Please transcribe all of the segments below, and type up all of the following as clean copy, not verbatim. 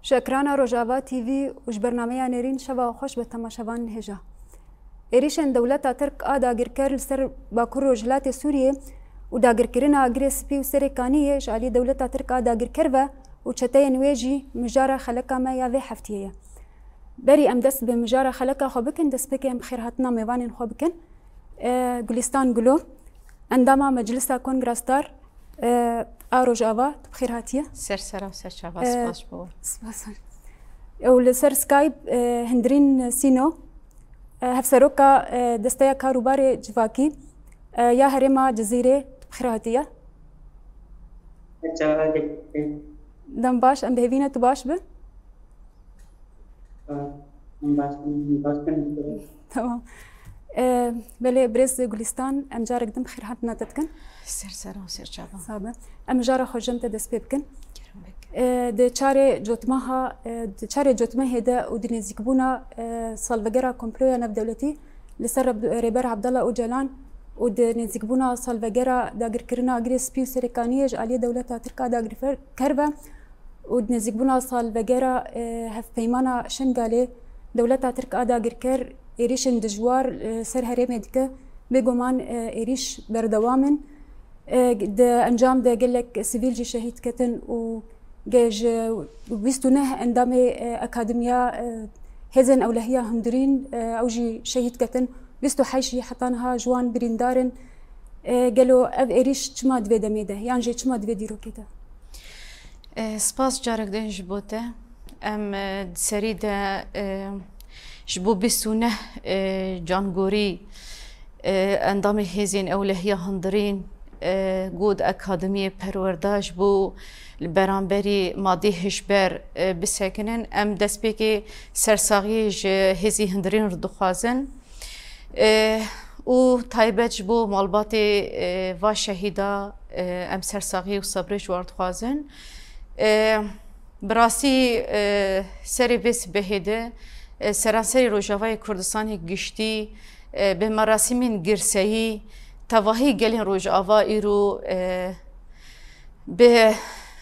شكرانا روجافا تي في وش برنامج نيرين شبا خوش بتماشاوان هجا إيريشن دولتا ترك داگر كر لسر باكور روجلات سوريا وداگر كرنا أجريسبي وسريكانية جالي دولتا ترك داگر كرفا وشتاين ويجي مجارة خلقا ما يافي حفتية بري أم دست بمجارة خلقا خوبكن دست بكي أم خير هاتنا ميوانين خوبكن جولستان جلو عندما مجلسا كونغراستار روجافا بخير هاتية سرسرة وسرشافا سباس بو سباس ولسر سكايب هندرين سينو هفسروكا دستيا كاروباري جواكي يا هرما جزيرة بخير هاتية دم باش ام بهوينة تباش به تمام بله بريز جولستان ام جارك دم خير هاتنا تتكن سرسرة وسرشافا صابه ام جارة خوجمت دست بكن د چاره جوتماها د چاره جوتمه ده ودنزيكبونا سالفجرا كومبلويا نف دولتي لسر ريبر عبد الله اوجلان ودنزيكبونا سالفجرا داگر كرنا اجريس بيو سريكانيج علي دولتها تركا داگر كربا ودنزيكبونا سالفجرا هف بيمانا شنغالي دولتها تركا داگر كر ايريشن دجوار سر هرم دك بيغومان ايريش بردوامن د انجام ده قالك سيفيل جي شهيد كتن و جاج وبيستونه اندامي اكاديميا هزن او لهيا هندرين اوجي شهيد كتن بيستو حيشي حطانها جوان بريندارن قالوا اف اريش تشما دفي دميده يعني جي تشما دفي ديرو كده سباس جارك دين جبوته ام سريده جبو بيستونه جانغوري اندامي هزن او لهيا هندرين جود أكاديمية پرورداش بو البرانبري مادي هشبر بسكنن ام دسبيكي سرساغيج هزي هندرين ردخوازن و تايبج بو مالباتي و شهيدا ام سرساغي و صبرش واردخوازن براسي سري بس بهده سرانسري روجافاي كردستاني گشتي بمراسمين گرسيي تواهی گلین روجاوا ایرو به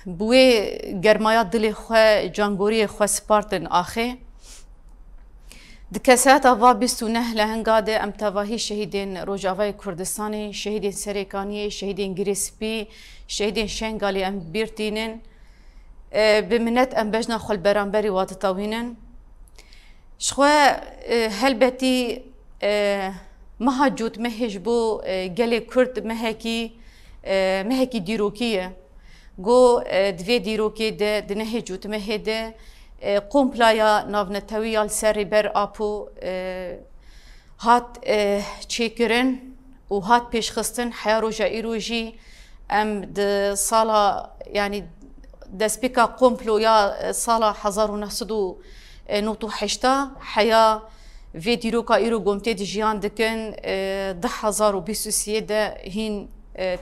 بوی گرمایا دل خو جانگوری خو سپارتن آخه دکسات آوا بیستونه لهنگاده ام تواهی شهیدین روجاوای کردستانی شهیدین سریکانی شهیدین گریسپی شهیدین شنگالی ام بیرتینن بمنت ام بجنا خل برانبری وات تاوینن شخوا هلبتی مها جوت مهج بو گلی کرد مهکی دیروکیه گو دوی دیروکی ده دنه جوت مهده قومپلایا ناونتویال سری بر آپو هات چیکرن و هات پیشخستن حیا روژا ایروژی ام ده سالا يعني دسبيكا قومپلویا سالا 1998 حیا في ديروكا إيرو قومتي دي جيان دكن 10,023 ده هين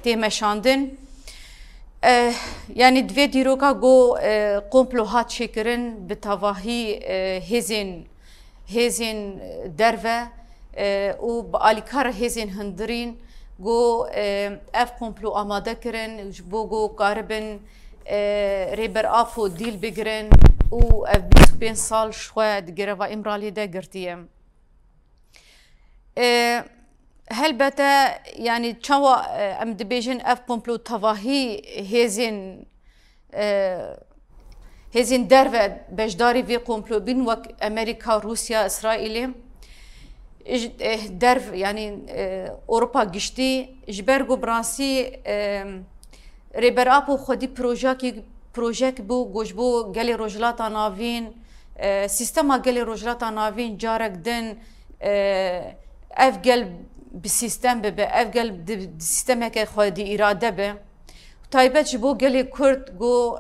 تيما شاندن يعني دوي ديروكا قو قومبلو هات شكرن بتواهي هزين درفة و بآليكار هزين هندرين قو اف قومبلو آماده كرن بو قو قاربن ريبر آفو ديل بگرن و اف 25 سال شوية دقروا إمرالي ده قرتيم هلبته يعني تشوا ام دبيجن اف قومبلو تواهي هزين درفه بجداري في قومبلو بين وك امريكا روسيا اسرائيل درف يعني اوروبا گشتي جبرگو برانسي ريبر ابو خدي بروجيك بو گوجبو گلي روجلاتا ناوين سيستما گلي روجلاتا ناوين جارك دن افقل بالسيستم به افقل بالسيستم هيك خدي اراده به تايبت بو قالي كرد جو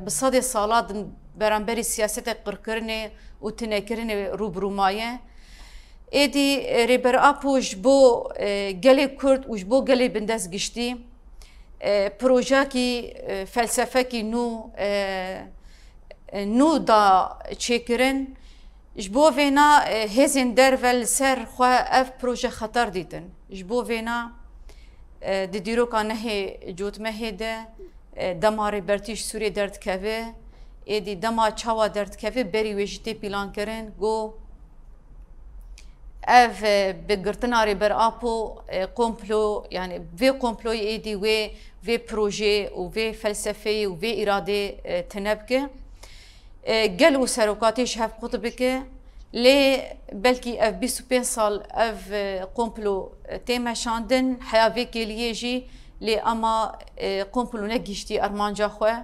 بصدي صالات برانبري سياسه قركرني وتنكرني روبرومايه ايدي ريبر ابوش بو قالي كرد وش بو قالي بندس گشتي بروجاكي فلسفكي نو دا تشيكرن جبو فينا هزين درفل سر خو اف بروجه خطر ديتن جبو فينا ديروكا نهي جوت مهده دماري برتيش سوري درد كافي ایدی دما چاوا درد کفی بری ویجتی پلان کرن گو اف بگرتناری بر آپو کمپلو یعنی وی کمپلوی ایدی وی پروژه و وی فلسفه و وی اراده تنبکه گل و سروکاتیش هف قطبه که لی بلکی اف 25 سال اف کمپلو تیمشاندن حیاوی کلیه جی لی اما کمپلو نگیشتی ارمانجا خواه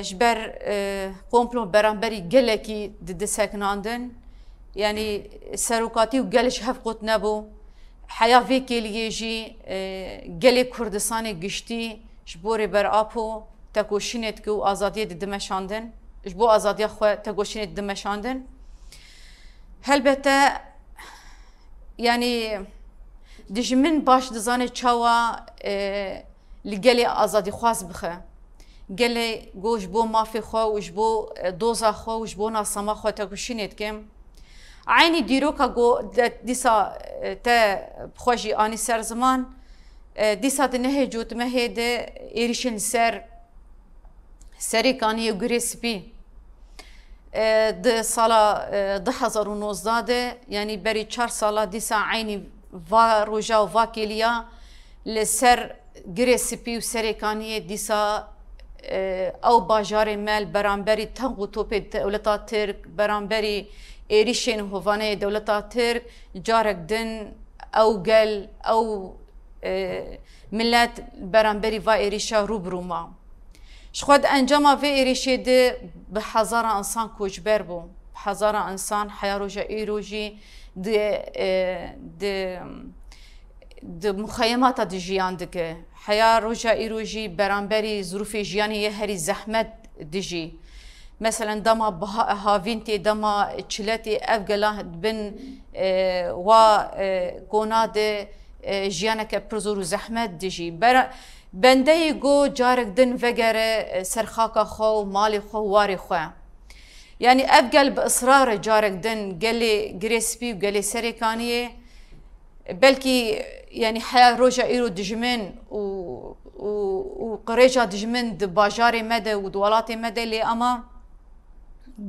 جبر کمپلو برانبری گلکی دسکناندن يعني سروكاتي وقالش هف قوت نبو حياة فيكي ليجي قالي كردستاني قشتي جبوري برابو تاكوشينت كو آزادية دمشاندن جبو آزادية خو تاكوشينت دمشاندن هلبتا يعني دجمن باش دزاني تشاوا لقالي آزادي خواز بخه قالي قو جبو مافي خو وجبو دوزا خو وجبو ناصما خو تاكوشينت كم عيني ديروكا جو ديسا تا بخوجي اني سر زمان ديسا تنهي جوت مهيد ايريشن سر سري كاني وغريسبي د سالا د 2019 يعني بري 4 سالا ديسا عيني فا روجا وفا كيليا لسر غريسبي وسري كاني ديسا او باجاري مال برانبري تنغو توبي دولتا ترك برانبري ایریشن هوانه دولت ترک جارک دن او گل او ملت برانبری و ایریشا روبرو ما شخود انجام و ایریشه ده به هزار انسان کوچبر بو هزار انسان حیاروجا ایروجی ده مخیمات ده جیان دکه حیاروجا ایروجی برانبری ظروف جیانی یه هری زحمت دجی مثلا دما هاوینتی دما چلتی افگلا بن و کوناد جیانک پرزور زحمت دیجی بنده گو جارک دن وگره سرخاکا خو مالی خو واری خو یعنی افگل باصرار جارک دن گلی گریسپی و گلی سریکانیه بلکی یعنی حیا روجا ایرو دجمن و قریجا دجمن د باجاری مده و دولات مده لی اما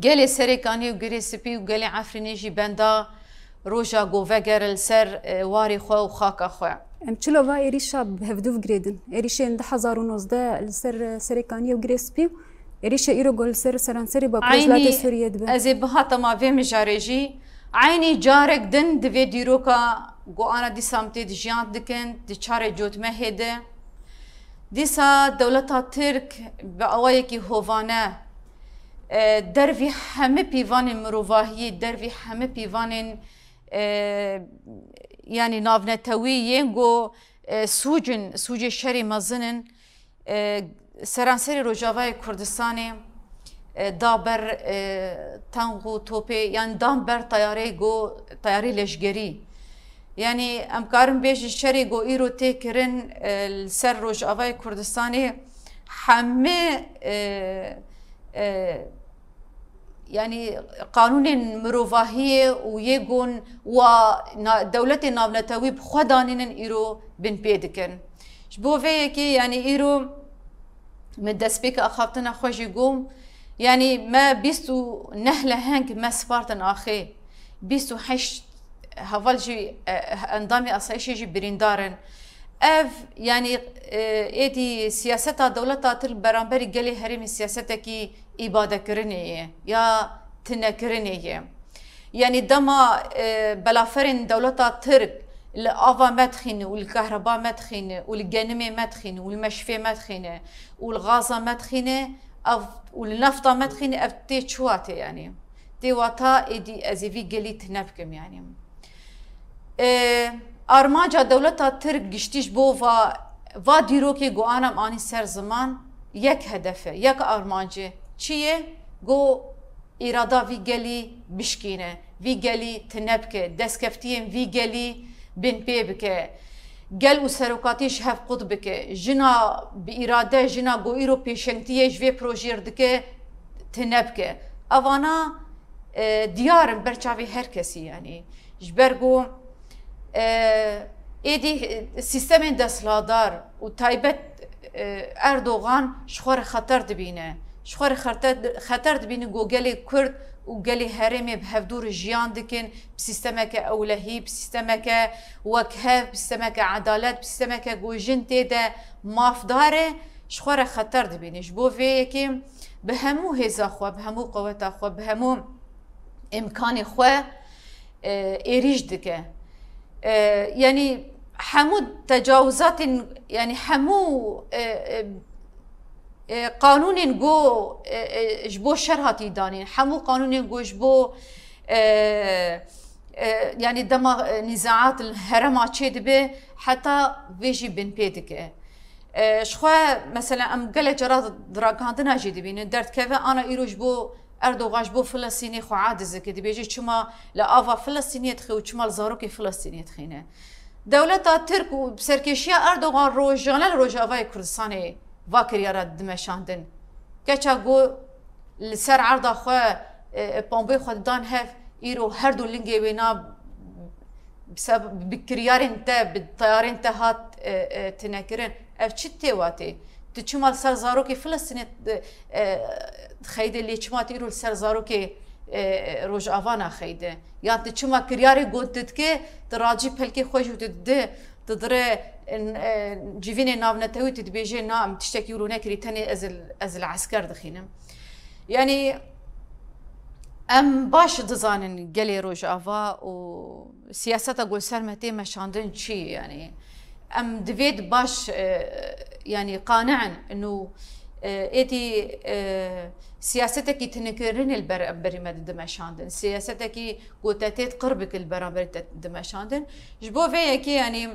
گلی سریکانی و گری سپی و گلی عفرینیجی بندا روجا گووگر السر واری خو و خاکا خو ام چلو و ایریشا بهفدوف گریدن ایریشا اند 2019 السر سریکانی و گری سپی ایریشا ایرو گل سر سرانسری با پروژلات سوریه دبن ازی بهاتا ما وی مجارجی عینی جارک دن دوی دیروکا گو آنا دی سامتی دی جیان دکن دی چاره جوتمه هیده دیسا دولتا ترک به آوایی که هوانه دروی همه پیوان مروواهی دروی همه پیوان یعنی ناونتوی ینگو سوج شری مزنن سرانسری روجاوای کردستانی دابر تانگو توپی یعنی دامبر تیاری لشگری يعني امكارم بيج الشري جو ايرو تيكرن السر روجاوای كردستاني حمي يعني قانون مروفاهية ويجون ودولة نابنتاوي بخدانين ايرو بن بيدكن شبو فيكي يعني ايرو من دسبيك اخافتنا خوش يقوم يعني ما بيستو نهله هنك ما سبارتن اخي بيستو حش هفالجي اندامي اسايشي بريندارن اف يعني ايدي سياستا دولتا تل برانبري قالي هرمي سياستكي اباده كرنيه يا تنكرنيه يعني دما بلافرين دولتا ترك الافا مدخنه والكهرباء مدخنه والجنمي مدخنه والمشفى مدخنه والغاز مدخنه او والنفط مدخنه اف تي شواتي يعني تي واتا ايدي ازيفي قالي تنبكم يعني ارماجا دولتا ترك گشتیش بو و دیروکی گو آنم آنی سر زمان یک هدفه یک ارمانجه چیه؟ گو ایرادا وی گلی بشکینه وی گلی تنبکه دستکفتیم وی گلی بین پی بکه گل و سروکاتیش هف قد بکه جنا بی ایراده جنا گو ایرو پیشنگتیه جوی پروژیر دکه تنبکه اوانا دیارم برچاوی هر کسی یعنی جبرگو ایدی سیستم دستلادار و تایبت اردوغان شخور خطر دبینه شخور خطر دبین گوگلی کرد و گلی هرمی به هفدور جیان دکن بسیستمه که اولهی بسیستمه که وکه بسیستمه که عدالت بسیستمه که گوجن تیده مافداره شخور خطر دبینش بو وی که به همو هزا خو به همو قوت خو به همو امکان خو ایریج دکه یعنی همو تجاوزات یعنی همو قانون جو جبو شرحاتي دانين حمو قانون جو جبو يعني دما نزاعات الهرم تشيد به حتى بيجي بين بيدك شخوا مثلا ام قال جرات دراغاندنا جدي بين درت كيف انا ايروج بو اردوغان جبو فلسطيني خو عادز كدي بيجي چما لافا فلسطينيه تخو چما زاروكي فلسطينيه تخينه دولة ترك وبسركشيا اردوغان روجانا روجافاي كردستاني واكر يرد دمشاندن كچا گو لسر عرض خو بومبي خدان هف ايرو هر دو لينجي بينا بسبب بكريارين تا بالطيارين تا هات تنكرن اف چتي واتي تچمال سر زاروكي فلسطين خيده اللي چمات ايرو سر زاروكي روج افانا خيده يعني تچما كرياري گوتت كي تراجي پلكي خوش ودد تدري جيفيني ناف نتوي تدبيجي نام تشتكي يقولوا نكري تاني ازل عسكر دخينم يعني ام باش دزانن قالي روج افا وسياسة اقول سرمتي مشاندن شي يعني ام دفيد باش يعني قانعا انه ايدي سياستك تنكرن البرمد دمشاندن سياستك قوتاتيت قربك البرامبر دمشاندن جبو في كي يعني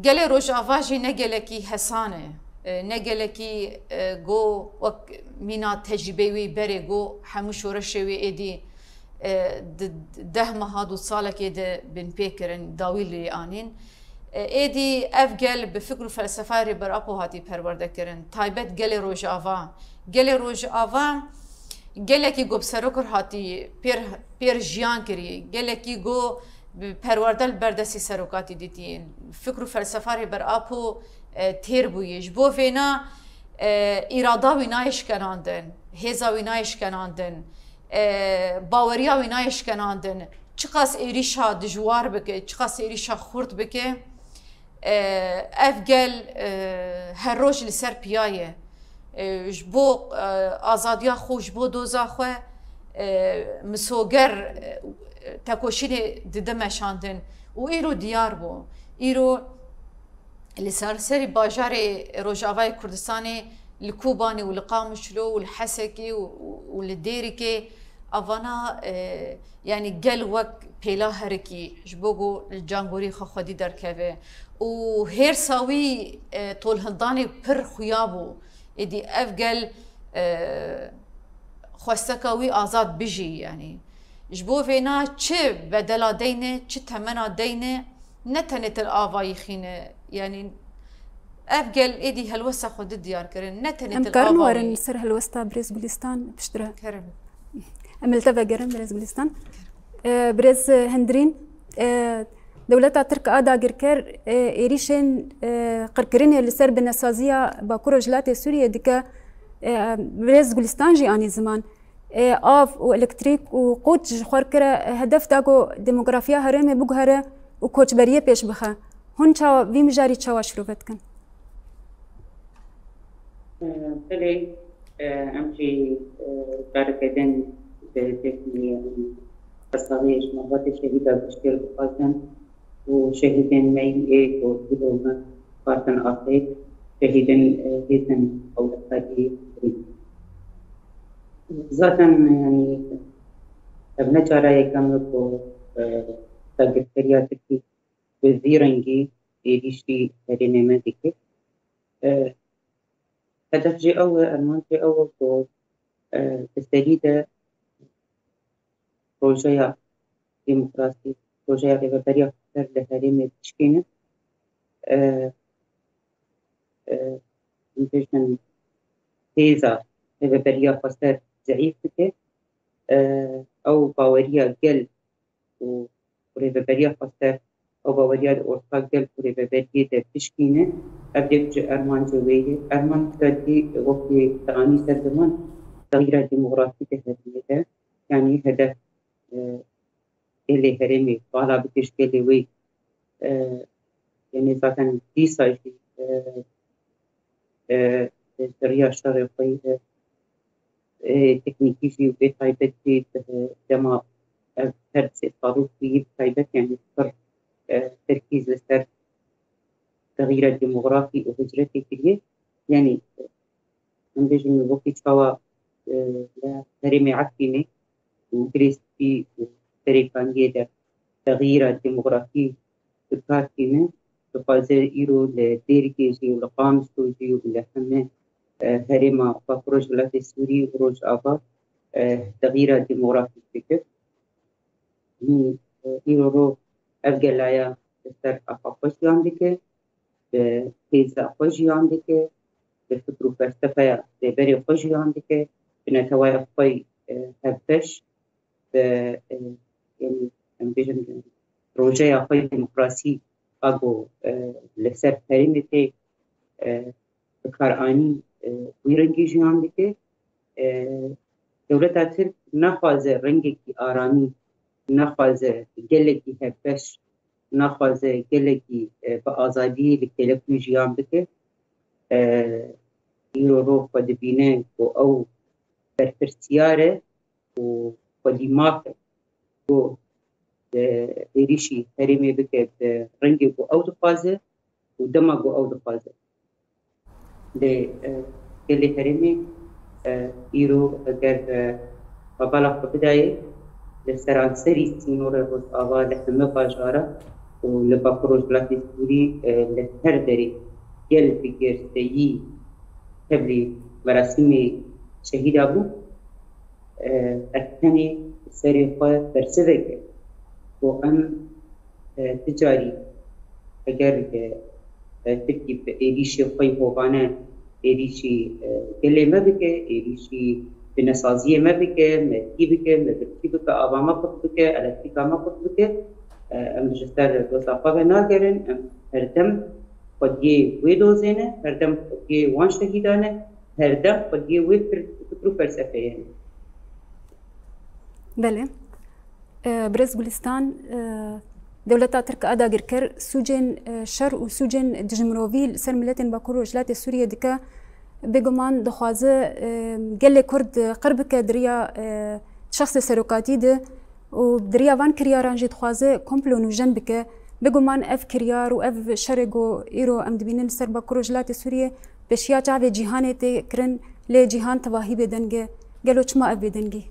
قالي روج افاجي نقلكي حسانه نقلكي جو مينا تجربي بري جو حمشورشوي ايدي ده مهادو صالك ايدي بن بيكرن داويل لي انين ايدي افقل بفكر فلسفه ريبر ابو هاتي پرورده کرن تايبت قالي روج افا قالكي جو بسروكر هاتي بير جيان كري قالكي جو پروردل بردستی سروکاتی دیتین فکر و فلسفه ری بر آپو تیر بویش بو فینا ایرادا وینایش کناندن هزا وینایش کناندن باوریا وینایش کناندن چقاس ایریشا دجوار بکه چقاس ایریشا خورد بکه افگل هر روز لسر پیایه جبو آزادیا خوش بو دوزا خو مسوگر تاكوشيني دمشاندن وإيرو ديار بو إيرو اللي صار سري باجاري روجافاي كردستاني الكوباني والقامشلو والحسكي والديريكي أفانا يعني قل وك بيلا هركي جبوغو الجانغوري خودي دركافي وهير ساوي طول هنداني بر خيابو إدي أفقل خواستكاوي آزاد بيجي يعني جبو فينا چه بدلا دينه چه تمنا دينه نتنت الآوائي خينه يعني أفقل إيدي هلوسة خود الديار كرن نتنت الآوائي أم ورن سر هلوسة بريز بوليستان بشترا كرم أملتفا قرن بريز بوليستان بريز هندرين دولتا ترك آدا قركر إيريشن قركرين اللي سر بالنسازية باكورو جلاتي سوريا ديكا بريز بوليستان جي آني زمان آف والكتريك وقوت جخور كرا هدف داغو ديموغرافيا هرمي بوغهره وكوچبريه پیش بخه هون چا وی مجاری چا شروع کن بله امشي باركدن بتكني قصاويش مواد شهيدة بشكل بقاسم وشهيدين مي ايك وكلهم قاسم آخر شهيدين هيثم أو لقاقي ذاتا يعني ابن چارا يكمل کو تاگفتریاتکی وزیرنگی ایریشی هرینه مدیکه هدف جي أول أرمان جي أول کو تسديد بروجيا ديمقراطي بروجيا ريبريا خطر لهريمة تشكينة انتشن تيزا ريبريا خطر ضعيف بك أو باوريا قل وريبريا خطر أو باوريات أورتاق دل كوري ببرية دا بشكينة أبدأ بجي أرمان جويه أرمان تادي وقت تغاني سردمان تغيير ديموغرافية هذه يعني هدف اللي هرمي بالا بتشكيلي وي يعني ذاتاً دي سايجي دريا شرقي تكنيكي في وبيت تايبت في جماع هرس الطاروخ في تايبت يعني تركيز لسر تغيير الديموغرافي وهجرتي كليه يعني من بيجي من وقت شوا هرمي عفيني وكريستي وتريكانية ده تغيير الديموغرافي تكاتينه تقازي إيرو لديركيجي ولقام سوجي ولحمة هرما فروج ولات السوري وروج آبا تغيير الديموغرافي فكر إيرو رو أفجلايا سر أفاقش عندك بهيزا أفاقش عندك بفكرو فلسفة ببري أفاقش عندك بنتواي أفاقي هبتش يعني أمبيجن روجايا أفاقي ديمقراسي أبو لسر هرمتي بكاراني ويرنجي جيان دكه دولت ترک نخوازه رنگی آرامی نخوازه گلگی هفش نخوازه گلگی با آزادی لکلکوی جیان دکه ایرو رو خود بینه و او برپرسیاره و خودی ماکه و ایریشی هرمی بکه رنگی و او دخوازه و دماغ و او دخوازه ده كل هرمي إيرو أجر قبلا بداية لسران سري سينور الروس آبا لحمة باجارة ولباكروج بلاتي سوري لهردري يل بيجر سيي قبل مراسم شهيد أبو أكتني سري خوا برسبك وأن تجاري أجر تركي إيريشي خوي هوبانا إيريشي كلي ما بك إيريشي بنسازية ما بك مدكي بك مدركي بك أبا ما قط بك ألكتيكا ما قط بك أم جستار وصافة ناكرن أم هردم قد يه ويدو زينة هردم قد يه وان شهيدانة هردم قد يه وفكرو فلسفة يعني بله برز گلستان دولتا ترک ادا گرکر سوجن شر و سوجن دجمروویل سر ملتن باکور و جلات سوریه دکا بگمان دخوازه گل کرد قربک دریا شخص سروکاتی ده و دریا وان کریاران جد خوازه کمپلون و جن بکه بگمان اف کریار و اف شرگو ایرو ام دبینن سر باکور و جلات سوریه بشیا چاوه جیهانه تی کرن لی جیهان تواهی بدنگه گلو چما اف بدنگی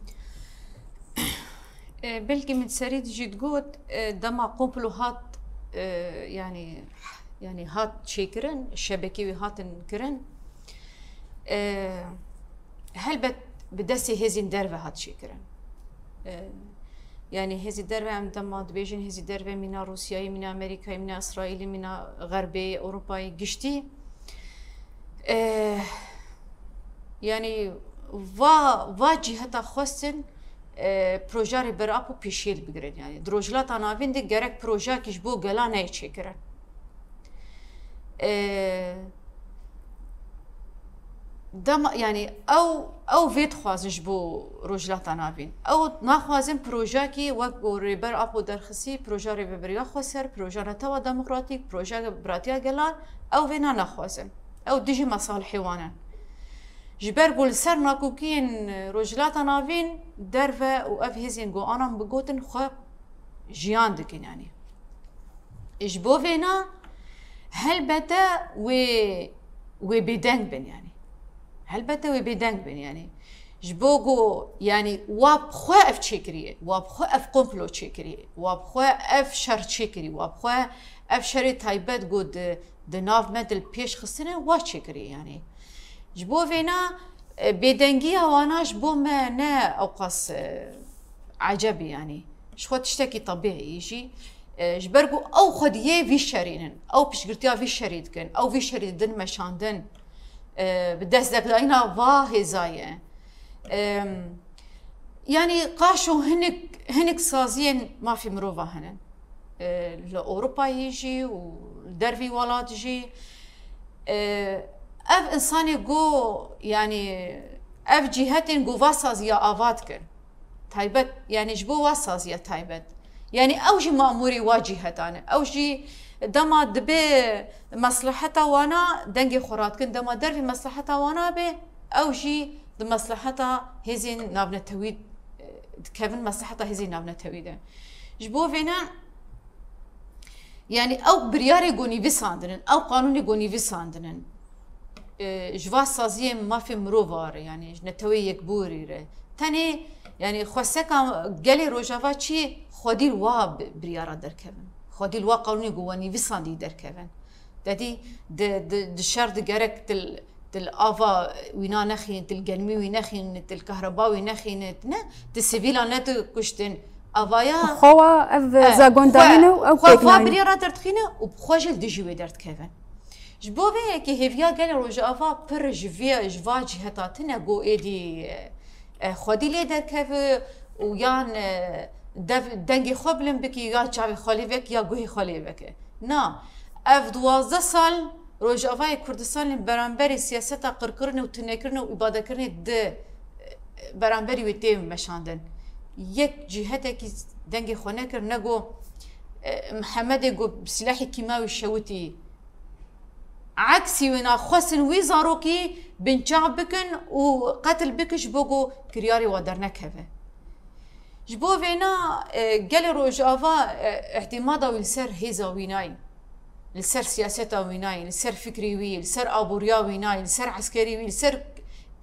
بلكي من سريد جيت قوت دما قومبلو هات يعني هات شيكرن الشبكي هات كرن هل بدسي هزين دربه هات شيكرن يعني هزي دربه عم دما دبيجن هزي دربه من روسيا من امريكا من اسرائيل من غربي اوروبا قشتي يعني va ciheta xwestin projarê berap û pêşiyê bigirin yani drojlata navîn de gerek projeyekî ji bo gela neyê çêkirin dema yani ew vê dixwazin ji bo rojlata navîn ew naxwazin projeyekî wek rêber ap û derxisî proja rêveberiya xweser proja netewa demokratîk proja biratiya gelan ew vê ne naxwazin ew dijî mesalihê wan in جبر بول سر ناکوکین رجلات ناوین درفه و اف هزین گو آنام بگوتن خو جیان دکن يعني اجبو فينا هل بتا و بدنگ بن يعني هل بتا و بدنگ بن يعني جبو گو يعني واب خو اف تشكريه واب خو اف كومبلو تشكريه واب خو اف شر تشكري واب خو اف شر تايبت گو د ناف مدل پیش خسنه وا تشكري يعني جبو فينا بدنجية وانا جبو ما نا اوقاس عجبي يعني شخو تشتكي طبيعي يجي جبرقو او خديه في شرينن او بشقرتيا في شريدكن او في شريدن مشاندن بدس دك داينا فا هزايه يعني قاشو هنك سازين ما في مروفا هنن لأوروبا يجي ودرفي ولات يجي اف انساني جو يعني اف جهتين جو واسازيا افاتكن تايبت يعني جبو واسازيا تايبت يعني اوجي ماموري واجهتانه اوجي دما دبي مصلحتها وانا دنجي خوراتكن دما درفي مصلحتها وانا بي اوجي بمصلحتها هزين نابنا تويد كيفن مصلحتها هزين نابنا تويده جبو فينا يعني او برياري قوني بيساندنن او قانوني قوني بيساندنن جواز سازيه ما في مروفار يعني نتوي يكبوري تاني يعني خوسكا قالي روجافا شي خودي الوا بريارا دركبن خودي الوا قانوني قواني بيساندي دركبن دادي د شر دقرك تل آفا وينا نخين تل قلمي وينخين تل كهرباء وينخين نه تل سيفيلا نت كشتن أفايا خوا أف زاغون داينو أو خوا بريارا درتخينه وبخواجل دجوي درت كيفن جبوبي كي هيفيا قال روجا أفا بر جفيا جواج هتاتنا جو إيدي خودي لي در كيف ويان دنگي خوبلن بكي يا چاوي خالي بك يا گوهي خالي بك نا اف 12 سال روجا أفا كردستان برانبري سياستا قرقرن و تنكرن و إبادة كرن د برانبري ويتيم مشاندن یک جهته کی دنگ خونه کر نگو محمد گو بسلاح كيماوي شوتي عكسي ونا خسن ويزاروكي بنجا بكن وقتل بكش بوغو كرياري ودرنا كفه جبو فينا قال روجافا اعتمادا ويسر هيزا ويناي لسر سياستا ويناي لسر فكري وي لسر ابوريا ويناي لسر عسكري وي لسر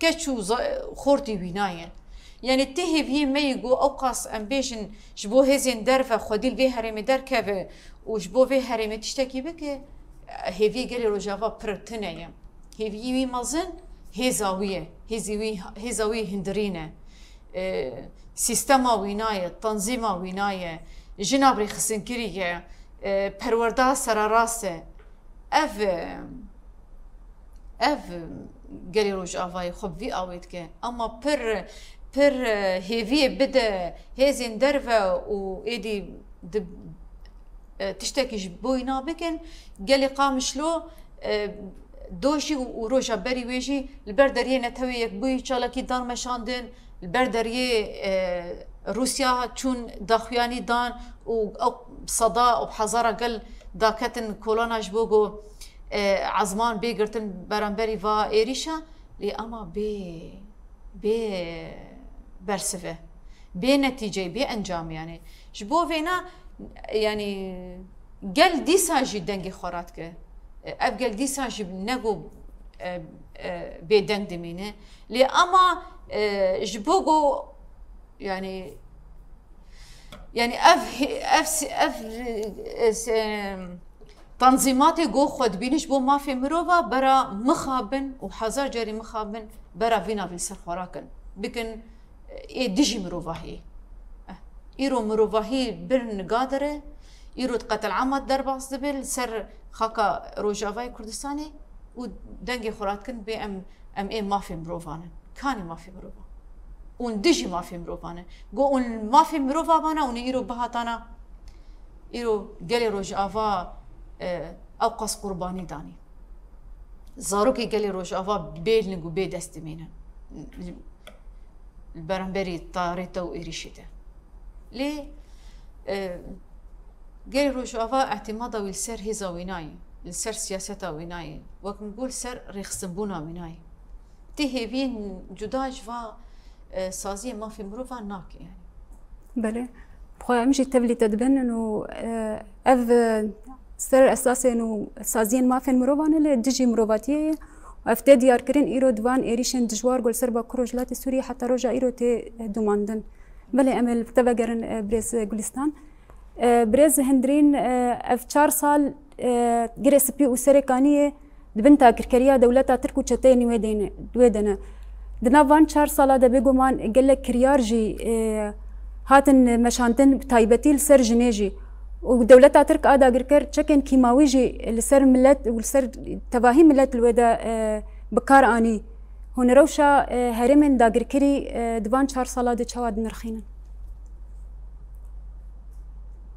كاتشو خورتي ويناي يعني تهي في ميجو أوقاس أمبيشن جبو هزين درفة خديل في هرمي دركبه وجبو في هرمي تشتكي بك هيفي قالي روجافا برتنية هيفي مازن هزاوية هزاوية هندرينة سيستما ويناية تنظيما ويناية جنابري خسنكرية پرورده سراراسه اف قالي روجافا خب في اويت که اما پر هيفي بدا هزين درفة وإيدي تشتكي جبوينا بكن قالي قام شلو دوشي وروجا بري ويجي البردريه نتوي يكبوي شالكي دان مشاندن البردريه روسيا تشون داخوياني دان او صدا وبحزارة قال داكتن كورونا جبوغو عزمان بيقرتن برانبري فا إيريشا لي اما بي برسفه بنتيجه بانجام يعني جبو فينا يعني قال ديسا جي دنگي خوراتك اب قال ديسا جي نگو بدنگ دمينه لي اما جبوغو يعني اف تنظيماتي جو خود بينش بو ما في مروفا برا مخابن وحزار جاري مخابن برا فينا في سر خوراكن بكن ديجي مروفاهي ايرو مروفاهي برن قادره ايرو تقتل عمد درباس دبل سر خاكا روجافاي كردستاني ودنگي خوراتكن بي ام اي ما في مروفانا كاني ما في مروفا ون ديجي ما في مروفانا جو ون ما في مروفا بانا ون ايرو بهاتانا ايرو قالي روجافا اوقاس قرباني داني زاروكي قالي روجافا بيلنقو بيد استمينا البرنبري طاريته وإيريشته ليه قالي روجافا اعتمادا والسر هيزا ويناي السر سياستا ويناي وقت نقول سر ريخسبونا ويناي تهي بين جداج فا سازيه ما في مروفا ناكي يعني بله بخويا مشي تبلي تدبن انه اف سر اساسي انه سازين ما في مروفا اللي دجي مروفاتيه وافته ديار كرين ايرو دوان ايريشن دجوار قول سربا كروجلات سوريا حتى رجع ايرو تي دوماندن بله امل تبقرن بريز غولستان بريز هندرين اف 4 سال جريس بي وسركانيه دبنتا كركريا دولتا تركو تشتيني ويدنا دنا فان 4 سال دا بيغومان قال لك كريارجي هاتن مشانتن بتايبتي لسر جنيجي ودولتا ترك ادا غركر تشكن كيماويجي لسر ملت ولسر تفاهيم ملت الودا بكار اني هون روشا هرمن دا غركري دبان 4 سال دا تشواد نرخينا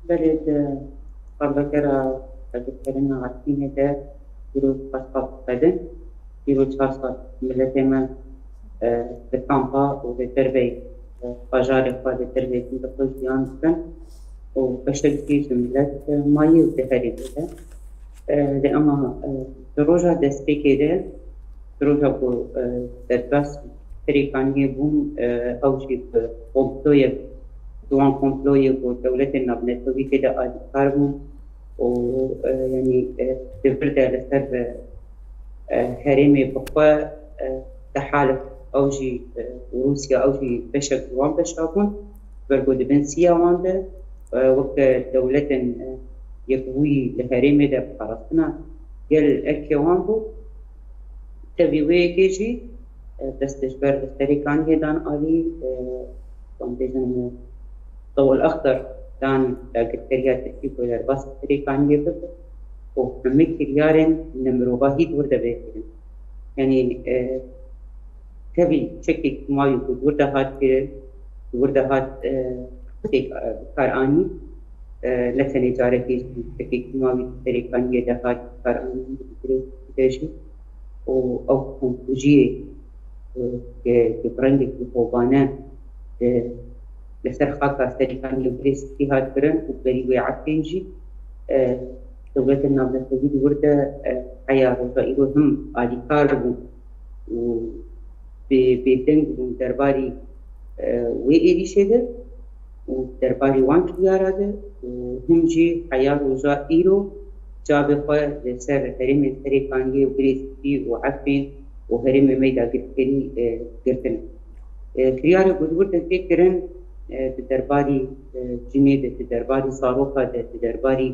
بلد صار ذكرنا عارفين هذا يروح بساط بدن يروح بساط ملتما بالكامبا وبالتربية بجاري فاد التربية كنت أقول ديان كن وبشكل في جملة ماي وتهري كده لأما دروجة دستي كده دروجة بو درباس تريكانية بوم أو شيء كومبلوية دوان كومبلوية بو دولة النبنة كده آدي كاربون ويعني تفرد لسر هرمي بقوة تحالف أوجي روسيا أوجي بشك وان بشاكون برجو دبنسيا وانده وقت دولة يقوي لهرمي ده بقرصنا قال أكي وانبو تبيوي كيجي بس تجبر التريكان هدان آلي وانتجن الضوء الأخضر دان كريات تكيب ولا بس التريكان يبقى ومي كريارن نمروباهي دور دبيتين يعني تبي شكل ما يقول ورده هات كاراني لكن إجارة كيس شكل ما بيتريكان يدهات كاراني بتريشي أو كونفوجية كبرنج كفوبانا لسر خاكا تريكان يبريس في هاد برن وبريوي عتنجي دولة النابلة تجد ورده حياة وغيره هم آلي كاربو بيتنگ درباری وی شده و درباری وان کلیارا ده و همجی حیار روزا ایرو جا بخواه لسر هرم تریکانگی و گریستی و عفین و هرم میدا گرتنی گرتن کلیار بودور ده کرن درباری جنه ده درباری صاروخا ده درباری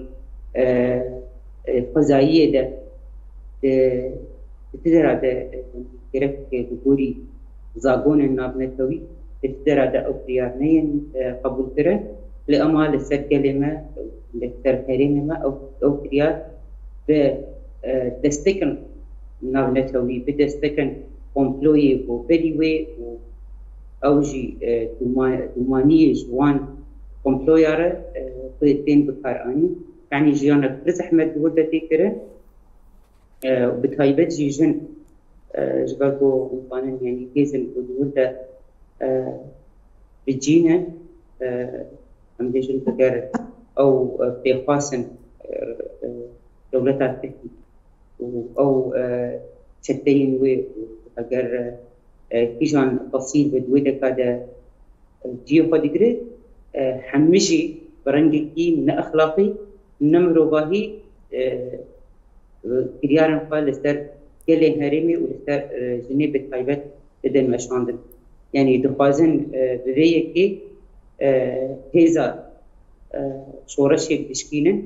فضائیه ده تدرا ده گرفت که بگوری زاگون نابنتوی تدرا ده او خيارنين قبول كره لأما لسر كلمة لسر كلمة أو خيار بدستكن نابنتوي بدستكن كومبلوي وبديوي أوجي دومانية جوان كومبلويارة بيتين بكاراني يعني جيانك برز أحمد بورده تكره وبتهايبت جيجن جبالكو مطانن يعني كيزن بورده بجينا هم ديجن بقرر أو بيخواسن دولتها تحكي أو ستين وي أجر كيجان تفصيل بدويدة كذا جيو خديجري حمشي برنجكي من أخلاقي نمرو باهي كريارن قال لستر كله هرمي ولستر جنيب الطيبات بدن مشاندن يعني دخوازن بذيكي هيزا شورشي بشكينن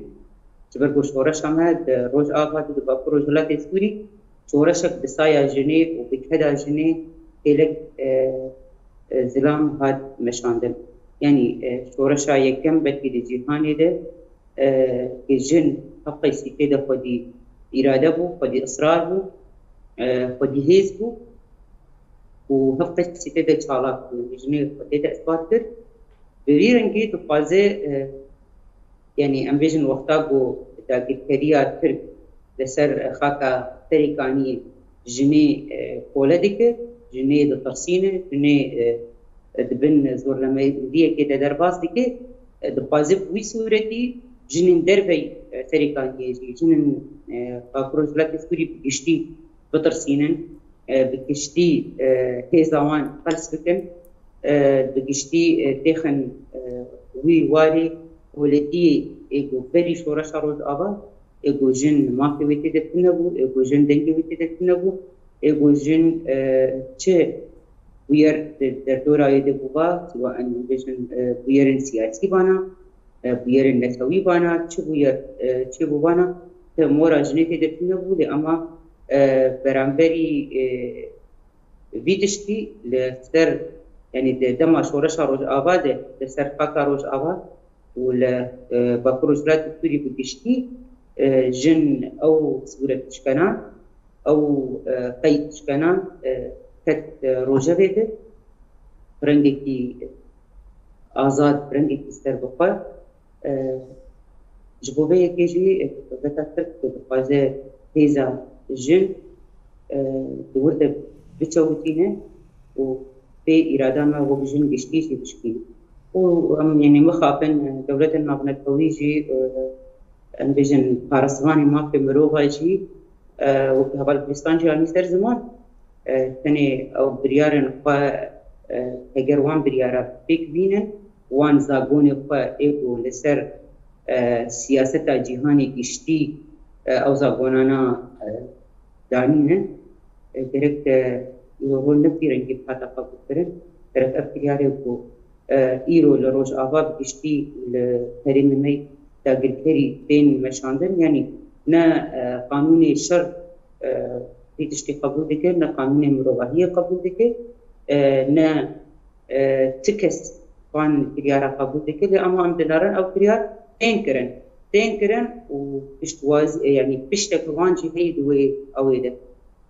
جبرقو شورش همه روز آقاد دباقو روزولات اسكوري شورشك بسايا جنيب وبكهدا جنيب كيلك زلام هاد مشاندن يعني شورشا يكم بدي الجهاني ده الجن حقي سيتي ده خدي إرادة بو خدي إصرار بو خدي هيز بو وحقي سيتي ده شالات الجن خدي ده إثبات كر بريرنجي تقازي يعني أمبيجن وقتا بو تاكي كريات ترك لسر خاكا تريكاني جني كولدك جني ده ترسينه جني دبن زور لما ديه كده درباس ديكي دقازب وي صورتي جنن دربي تريكاني جنن فاكروز لا تسكري بكشتي بترسينن بكشتي هيزاوان فلسفكن بكشتي تخن وي واري ولدي ايجو بري شورش روز ابا ايجو جن ما في ويتي دتنبو ايجو جن دنجي ويتي دتنبو ايجو جن تشه وير دورا يدبوبا سواء بيجن ويرن سياسي بانا ويرن نسوي بانا تشو بانا تمورا جنتي دتنبو لأما برامبري فيدشتي لسر يعني دما شورش روج آباده لسر فاكا روج آباد ولا باكروج لا تكتوري بكشتي جن أو سورة تشكنان أو قيد تشكنان كت روجه بده برنگی آزاد برنگی استر بخور جبوبه كيجي دولتا ترك بخوازه هيزا جن دورده بتشوتينه و في إرادة ما وبجن جشتيشي بشكي وهم يعني مخافن دولة المغنى الطويجي أن بجن بارسواني ما في مروغا يجي وهذا البستان جاني سر زمان ثاني أو بريارن خا هجر وان بريارة بيك بينن وان زاغوني خا إيكو لسر سياسة جهاني جشتي أو زاغونانا دانينن دركت يقول نبي رنجي بحاجة قبل دركت أفكاري وكو إيرو لروج آباد جشتي لهرم مي تاجر كري بين مشاندن يعني نا قانون الشر في تشتي قبول ذكر نا قانون المروحية قبول ذكر نا تكس قان كريارة قبول ذكر لأما أم دلارن أو كريار تنكرن وبشتواز يعني بشتك وانجي هي دوي أويده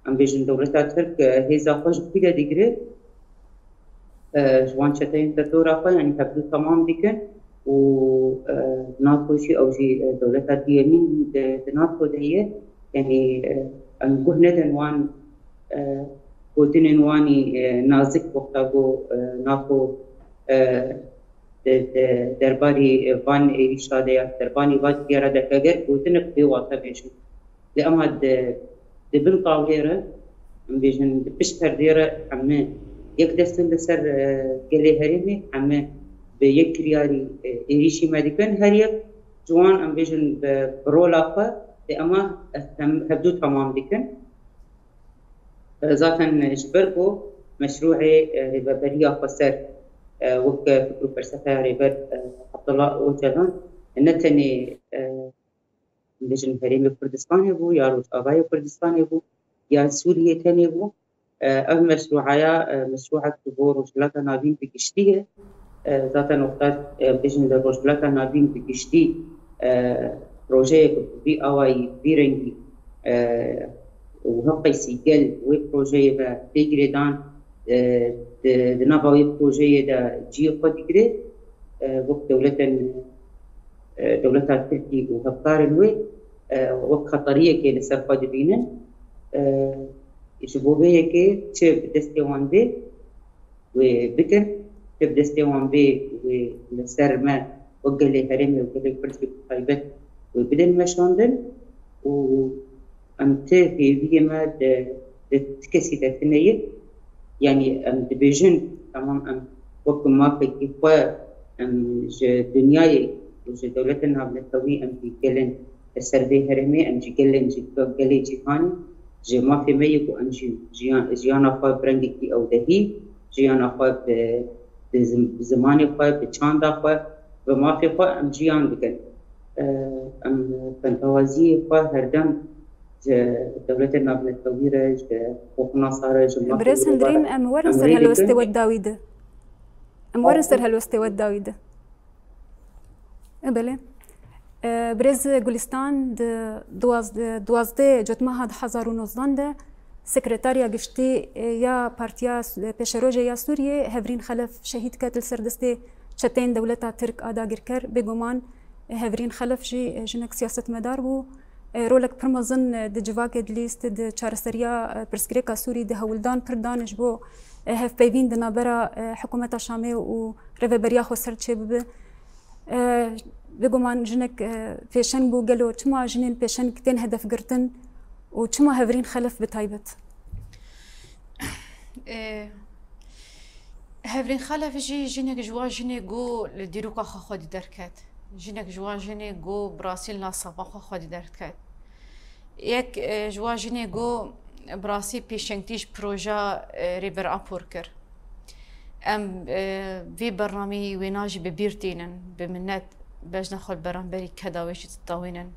أم بيجن دولتا ترك هيزا خوش بيدا ديجري جوان شتين تطورا خا يعني تبدو تمام ديكن و ناتوشي أو جي دولتا ديامين دناتو دهيه يعني أم جه ندن وان قوتين واني نازك وقتا جو ناتو درباري فان إيشاديا درباني واد ديارا دكاجر قوتين بيواتا بيجن لأما دبن طاوليرة بيجن بشتر ديرة عمّا يقدسن لسر قلي هريمي عمّا بيكرياري إيريشي مادكن هريب جوان أم بيجن برولافة لأما هبدو تمام دكن ذاتن جبركو مشروعي ربابريا خسر وك فكرو فرسفة رباب عبد الله وجلان نتني بيجن هريمي كردستان يبو يا روج آبای كردستان يبو يا سوريا تاني يبو أو مشروعات بو رجلات نابين بكشتيه ذاتا نقطات بيجن رجلات نابين بكشتي بروجيه بي أواي بيرنجي وهقي سيجل وبروجيه بيجريدان دناباوي بروجيه دا جي قدقري وقت دولتا تركي وهبقار الوي وقت خطرية كي لسرفا دبينن جبوبية كي تشب دستيوان بي وبكر تشب دستيوان بي ولسر ما وقلي هرمي وقلي فرسي بخايبت وبدن مشاندن وأمته في ما تكسي تثنية يعني أم دبيجن تمام أم وقت ما في كيفا أم دنياي وجه دولتنا بنتوي أم في كلن السربي هرمي أم جيلن جيلي جيهاني جي ما في ميكو أم جيانا خا برنجي أو دهي جيانا خا بزماني خا بچاندا خا وما في خا أم جيان بكن أم فانتوازي خا هردم دولتنا بنتوي رج وقنا صار جماعة بريس هندرين أم ورنسر هالوستي والداويدة أم ورنسر هالوستي والداويدة بله برز گلستان دوازده جتمه 2019 ده سکرتاریا گشتی یا پارتیا پیشروج یا سوریه هفرین خلف شهید کتل سردسته چتین دولتا ترک آداگر کر بگمان هفرین خلف جی جنک سیاست مدار بو رولک پرمزن د جواک دلیست د چارسریا پرسکریکا سوری د هولدان پردانش بو هف پیوین د نابرا حکومت شامه و رهبریا خو سر چه به بگمان جنک پیشن بو گلو چما جنین پیشن کتن هدف گرتن و چما هفرین خلف بتایبت هفرین خلف جی جنک جوا جنک گو لدیروکا خودی درکت جنک جوا جنک گو براسیل ناصبا خودی درکت یک جوا جنک گو براسی پیشنگتیش پروژه ریبر آپور کر ام في برنامج ويناجي ببيرتينن بمنات باش ندخل برامبري كذا ويش تطاوينن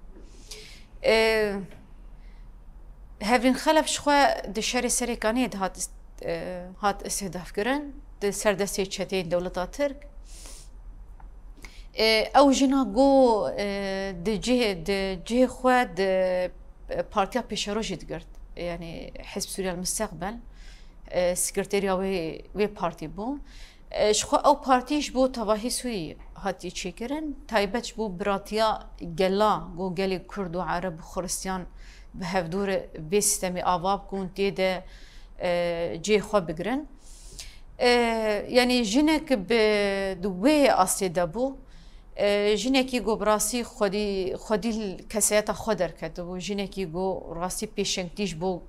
هفين خلف شخوا دشاري سريكانيد هات استهداف كرن سردسي تشتين دولة ترك او جنا جو دجيه خوا بارتيا بيشروجي دقرت يعني حزب سوريا المستقبل سكرتيريا وي بارتي بو شخوا او پارتیش بو تواهی سوی هاتی چیکرن تایبت بو براتیا گلا گو گلی کرد و عرب و خرستیان به هفدور به سیستمی آواب کن تیده جی خوا بگرن یعنی جنک به دوی اصلی دبو جنکی گو براسی خودی کسیت خودر کد و جنکی گو راستی پیشنگتیش بو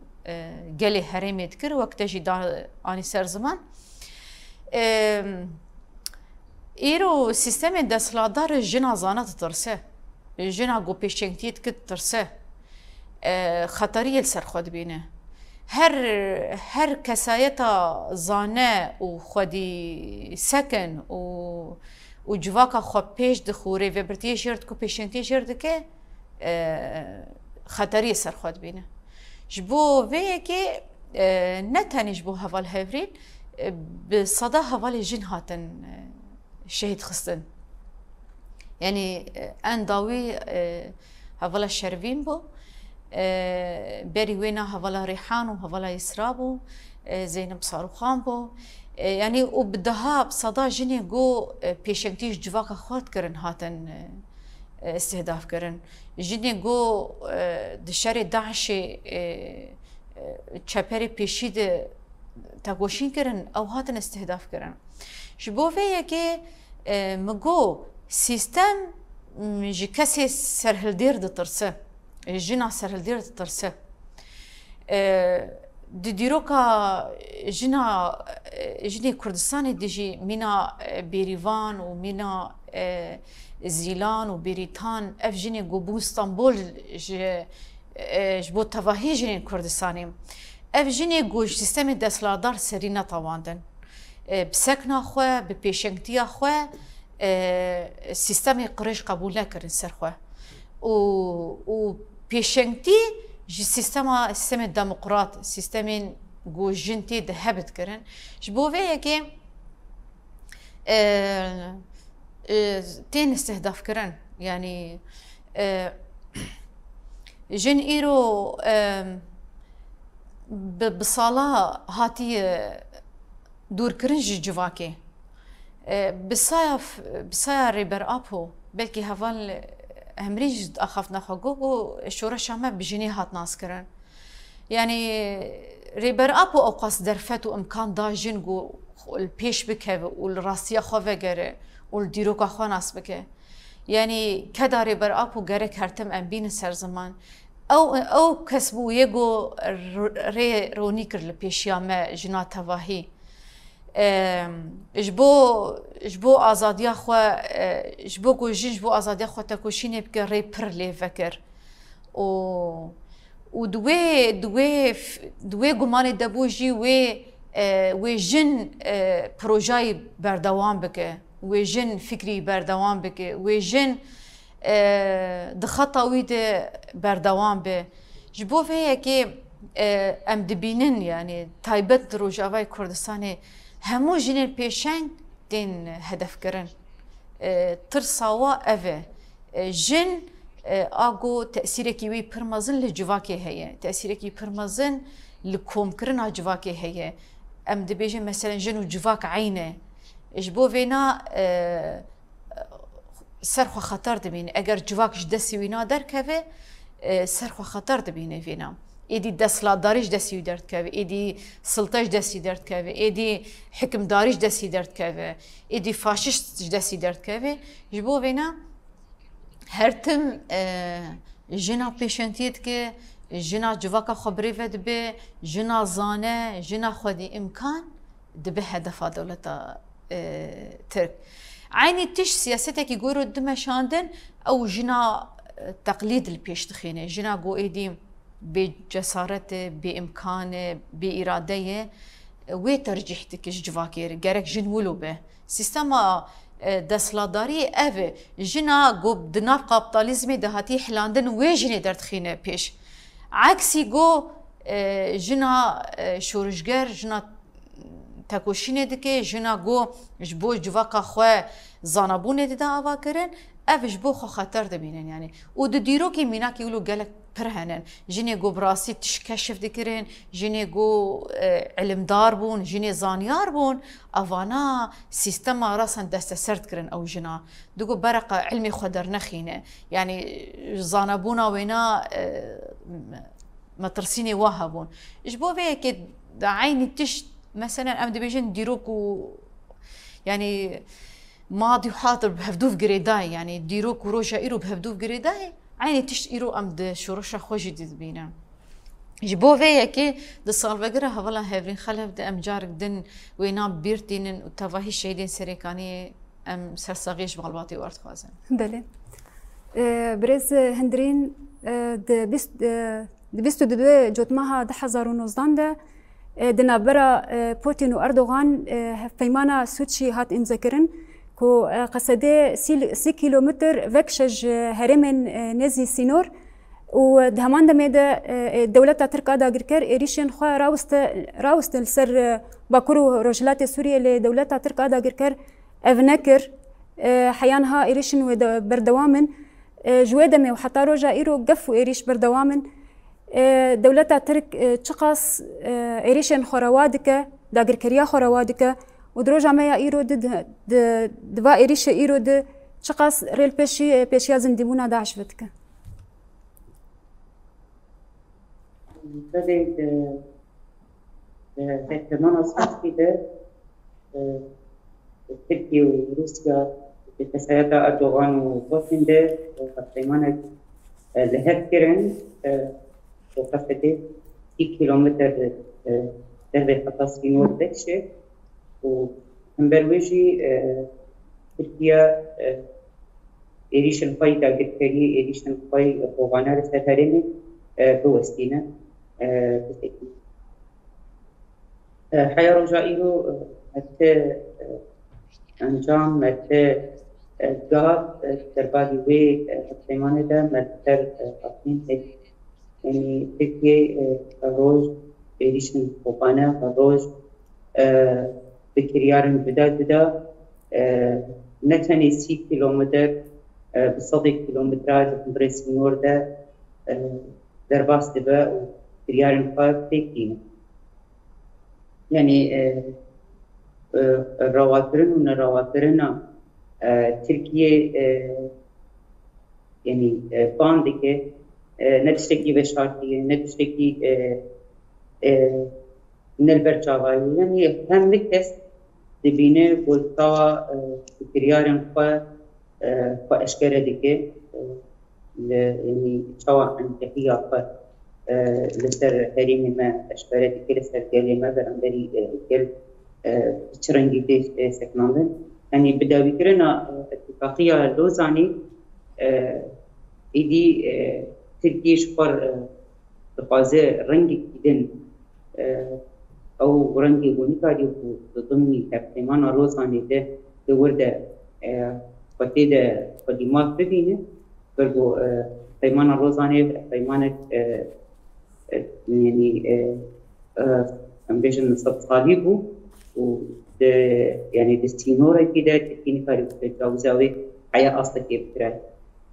گلی هرمیت کر وقت جدا آنی سر زمان ایرو سیستم دستلادار جنا زانت ترسه جنا گو پیشنگتیت کد ترسه خطری السر خود بینه هر کسایتا زانه و خودی سکن و جواکا خو پیش دخوره و برتی جرد کو پیشنگتی جرد که خطری سر خود بینه جبو وی که نتنیش بو حوال هفرین بصدا حوال جن هاتن شهید خستن يعني ان داوي حوالا شروین بو بری وینا حوالا ریحان و حوالا اسرابو زینب صاروخان بو يعني وبدها بصدا جني جو پیشنگتیش جواکا خورد کرن هاتن استهداف کرن جني جو دشار داعش چپری پیشید تاگوشین کرن او هاتن استهداف کرن جبو فيه که مگو سیستم جی کسی سرهلدیر دترسه جنا سرهلدیر دترسه دیروکا جنی کردستانی دیجی مینا بیریوان و مینا زیلان و بیریتان اف جنی گوبو استانبول جبو تواهی جنی کردستانی اف جنی گوش سیستم دستلادار سرینا تواندن بسکنا خواه بپیشنگتیا خواه سیستم قرش قبول نکرن سر خواه و پیشنگتی جی سیستم دموکرات سیستم گوجنتی ده هبت کرن جبوه که تین استهداف کرن يعني جن ایرو بصالة هاتي دور کرنج جواکی بسایا ریبر آپو بلکی هفال همریج اخاف نخوگو و شورش همه بجنی هات ناس کرن يعني ریبر آپو اوقاس درفت و امکان دا جنگو الپیش بکه و الراسیه خواه گره و الدیروکا خواه ناس بکه يعني كدا ریبر آپو گره کرتم انبین سر زمان او کسبو یگو ری رونی کر لپیشیامه جنا تواهی جبو آزادیا خو جبو گوجین جبو آزادیا خو تکوشینه بکه ری پر لی فکر و دوی گمان دبو جی و جن پروژای بردوام بکه و جن فکری بردوام بکه و جن دخطاوی ده بردوام به جبو فیه که ام دبینن يعني تایبت روجاوای کردستانی همو جنین پیشنگ دین هدف کرن ترساوا اوه جن آگو تأثیره کی وی پرمازن لجواکی هیه تأثیره کی پرمازن لکوم کرن جواکی هیه ام دبیجن مثلا جن و جواک عینه اجبو وینا سرخو خطر دبینه اگر جواکش دستی وینا در که سرخو خطر دبینه وینا ایدی دستلاداریش دستی درد که ایدی سلطش دستی درد که ایدی حکمداریش دستی درد که ایدی فاشیست دستی درد که جبو وینا هر تم جنا پیشنتیت که جنا جواکا خبری ود به جنا زانه جنا خودی امکان دبه هدف دولتا ترک عيني تش سياستك يقولوا دمشاندن او جنا تقليد البيش تخينه جنا قو ايدي بجسارته بامكانه باراديه وي ترجيحتك جواكير جارك جن ولو به سيستما دسلاداري اف جنا قو بدناف كابيتاليزمي دهاتي حلاندن وي جني درتخينه بيش عكسي قو جنا شورشگر جنا تکوشینه دکه جنا گو جبو جواکا خواه زانبونه دیده آوا کرن اوش بو خو خطر دبینن یعنی و دو دیرو که مینا که اولو گلک پرهنن جنی گو براسی تشکشف دکرن جنی گو علمدار بون جنی زانیار بون اوانا سیستم راسن دست سرد کرن او جنا دوگو برق علمی خودر نخینه یعنی زانبونا وینا مترسيني وهبون إجبو بيه عيني تشت مثلا أم دبيجن ديروكو يعني ماضي وحاضر بهفدوف قريداي يعني ديروكو روجا إيرو بهفدوف قريداي عيني تشت إيرو أم د شورشة خوشي دبينا إجبو بيه كي د صالفقرة هولا هفرين خلف د أم جارك دن وينام بيرتين وتفاهي الشيدين سريكاني أم سرساغيش بغلباتي وارد خوازن بله برز هندرين د 22 جوتماها 2019 ده دنابرا بوتين و اردوغان فيمانا سوتشي هات انذكرن كو قصده 6 كيلومتر فكشج هرمن نزي سينور و دهمان دميده الدولة تركا دا غركر إيريشن خوا راوست السر باكورو روجلات سوريا لدولة تركا دا غركر افنكر حيانها إيريشن و بردوامن جوادمي وحتى روجا إيرو قفو إيريش بردوامن دولة ترك تشقص إيريشن خوروادك داغر كريا خوروادك ودروجا مايا إيرو دوا إيريش إيرو د تشقص ريل بيشيا زنديمونا داعش فتك بدأت كمان أصحاب كده تركيا وروسيا بتساعد أردوغان وبوتين ده وقتمان لهكرن وقفته 6 كيلومتر درب خطاس في نور بكشة ومبروجي تركيا إيريش الفاي تاجركري إيريش الفاي أردوغانا رسالة بوستينا حيا رجائيو مت انجام مت جاب تربادي وي حتمانه ده متر قطين يعني تركيا روج إيريشن خوبانا روج بكريارن بدا نتني 6 كيلومتر بصدق كيلومترات بريس نور ده درباس دبا وكريارن فايف تيكين يعني الرواترنا تركيا يعني باندك نتشتكي بشارتية نتشتكي من البرجاوي يعني هم نكتس دبينه والطاوة كريارن فأشكال ديك يعني سواء عن تحية لسر هريم ما أشكال ديك لسر قالي ما برندري كل تشرنجي ديش سكناندن يعني بدأ بكرنا اتفاقية لوزاني إيدي تركيا شفر بقازة رنجي كدن أو رنجي ونكاري ضمني تبتمان لوزاني ده دورده فتيدا قديمات ببينه برضو قيمان الروزاني قيمانك يعني أمبيشن نصب صليبه و يعني دستينورة كده تكيني كاري بتجاوزاوي حياة أصلا كيف تراي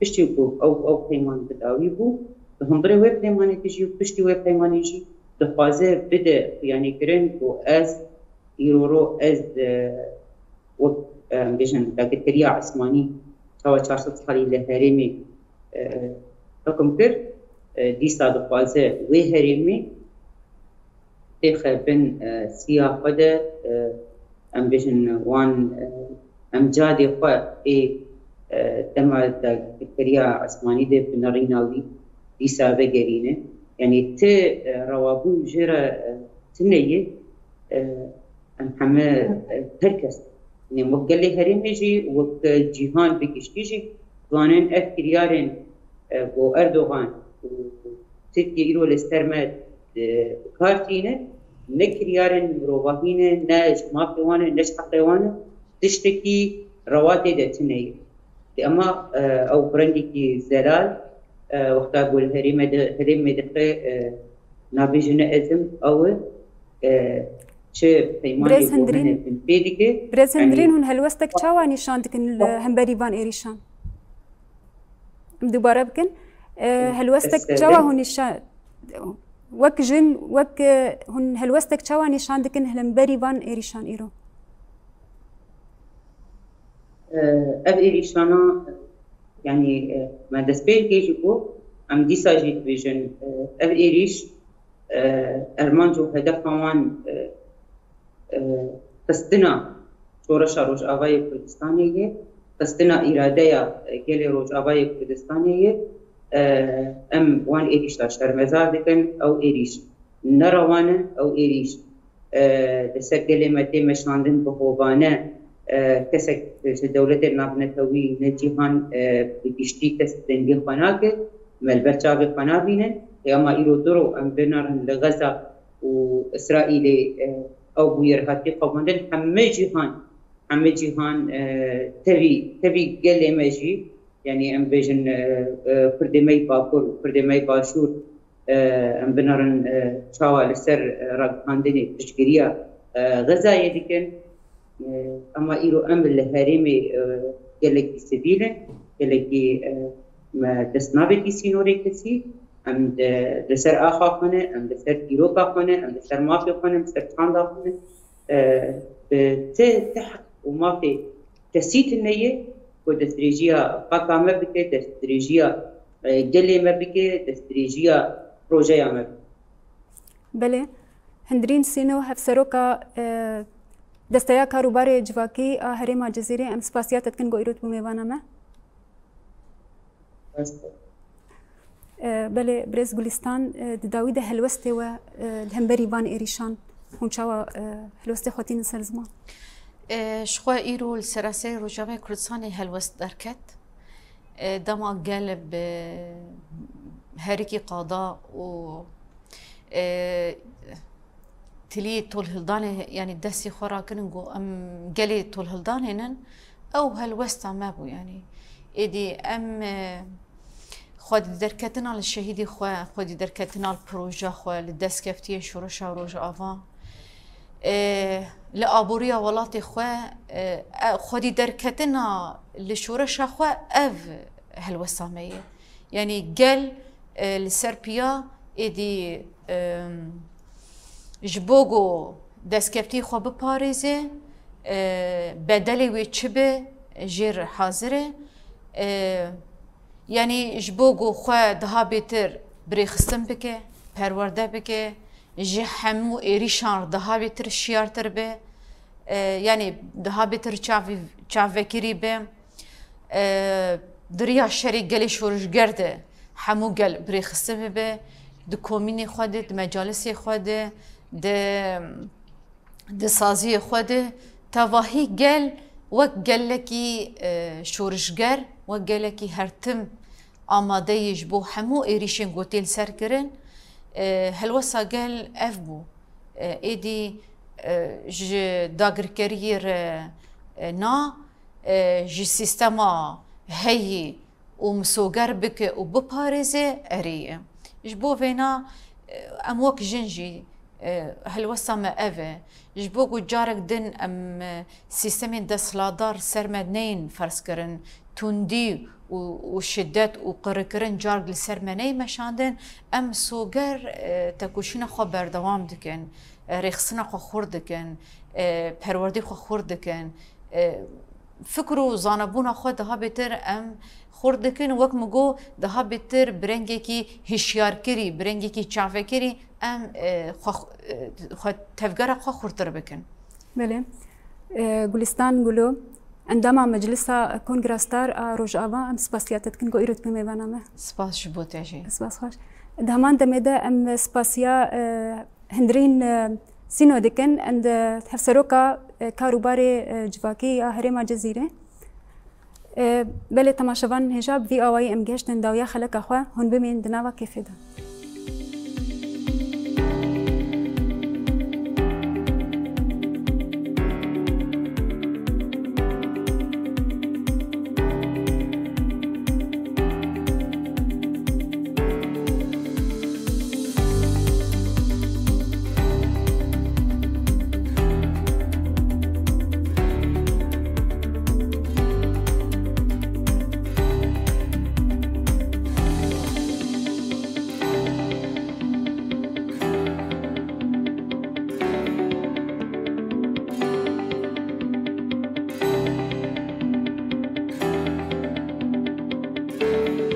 بشتي بو أو قيمان بداوي بو هم بري ويب قيمان تجي بشتي ويب قيمان يجي دفازة بدأ يعني كرين بو أز يورو أز وقت أمبيشن لكن كريا عثماني توا 400 صحالي لهرمي رقم كر ديستا دفازة وهرمي تخ بن سياق بدا أمبيشن وان أمجادي خا إيه تما كريا عثماني ده بناريناوي ديسا بجرينه يعني ت روابو جرا تنيه أم تركز يعني مقلي هرم يجي وقت جيهان بكشتيجي ظانين أكريارين وأردوغان وتركيا إيرو الاسترمات كارتينه نكريارن روباهينه ناج مافيوانه ناج حقيوانه تشتكي رواتي دتنيه اما او برندي زلال وقت اقول هرم دقه نابجن ازم او چه پیمانی بو من پیدیکه برز هندرین هون هلوستک چاوا نشان دکن هم بریوان ایریشان دوباره بکن هلوستک چاوا هون نشان وک جن وک هون هلوستک چاوا نشان دکن هم بریوان ایریشان ایرو اف ایریشانا يعني ما دسبيل كيجيكو ام دي ساجيت فيجن اف ايريش ارمانجو هدف وان قصدنا شورش روج آوای کردستانیه قصدنا اراده گل روج آوای کردستانیه ام وان ایریش داشتر مزار دکن او ایریش نروانه او ایریش لسر گل مده مشاندن بخوبانه کسک دولت نافنتوی نجیهان بگشتی کس دنگی خوانا که ملبرچا به خوانا بینن یا ما ایرو درو ام بنارن لغزا و اسرائیل او بویرهاتی قواندن همه جیهان تبی گل مجی یعنی ام بیجن کردمه باکور کردمه باشور ام بنارن چاوا لسر رگهاندنی تشکریه غزایه دیکن اما ایرو امر لهرمی گلکی سبیله گلکی دستنابتی سینوری کسی ام لسر آخا خونه ام لسر ایروپا خونه ام لسر مافی خونه ام لسر چاندا خونه تحق ومافي تسيت النية ودستريجيا قاقا ما بكي دستريجيا قلي ما بكي دستريجيا بروجيا ما بكي بله هندرين سينو هفسروكا دستايا كاروباري جواكي هريما جزيري ام سپاسيات تكن گو ايروت بميوانا ما بله برز گلستان داويد هلوستي و الهمبري وان ايريشان هون چاوا هلوستي خوتين سر زمان شخوا ایرو السراسي روجاوي كردستاني هلوست دركت دما قلب هركي قضاء و تلي طول هلداني يعني دسي خورا كننجو ام قلي طول هلداني نن او هلوست مابو يعني ايدي ام خود دركتنا للشهيدي خود دركتنا البروجا خو للدس كفتيه شورشا روج افا لآبوريا ولاتي خودي دركتنا لشورشا خو اف هلوسامية يعني قل لسربيا ايدي جبوغو دسكفتي خو بباريزي بدلي ويتشبه جير حاضره يعني جبوغو خو دها بيتر بريخستن بكي پرورده بكي جي همو ايريشان دها بيتر شيارتر به يعني دها بيتر چاوكيري به دريا شري قلي شورش گرده همو قل بريخستن به د كوميني خوده د مجالسي خوده د سازي خوده تواهي قل وقلكي شورشگر وقلكي هرتم آماده يجبو همو ايريشن قوتيل سركرن هلوسا قال افبو ايدي جي داغر كارير نا جي سيستما هي ومسوغر بك وبباريزي اريه جبو فينا اموك جنجي هلوسا ما افا جبو قو جارك دن ام سيستمين دسلادار سرمدنين فرسكرن توندي وشدت وقركرن جارج لسرمني مشاندن ام سوگر تکوشینا خو بردوام دکن رخصنا خو خورد دکن پروردی خو خورد دکن فکر و زانبونا خو ده بهتر ام خورد دکن وقت مگو ده بهتر برنگی کی هشیار کری برنگی کی چافه کری ام خو تفکر خو خوردتر بکن بله گلستان گلو عندما مجلس كونغرستار روجافا ام سباسياتت كنغو ايروت بميوانا ما سباس شبوتاجي سباس خوش دهمان دميدا ام سباسيا هندرين سينو دكن عند هفسروكا كاروباري جواكي هريما جزيره بله تماشوان هجاب في اواي ام گشتن داويا خلق اخوا هون بمين دناوا كيفدا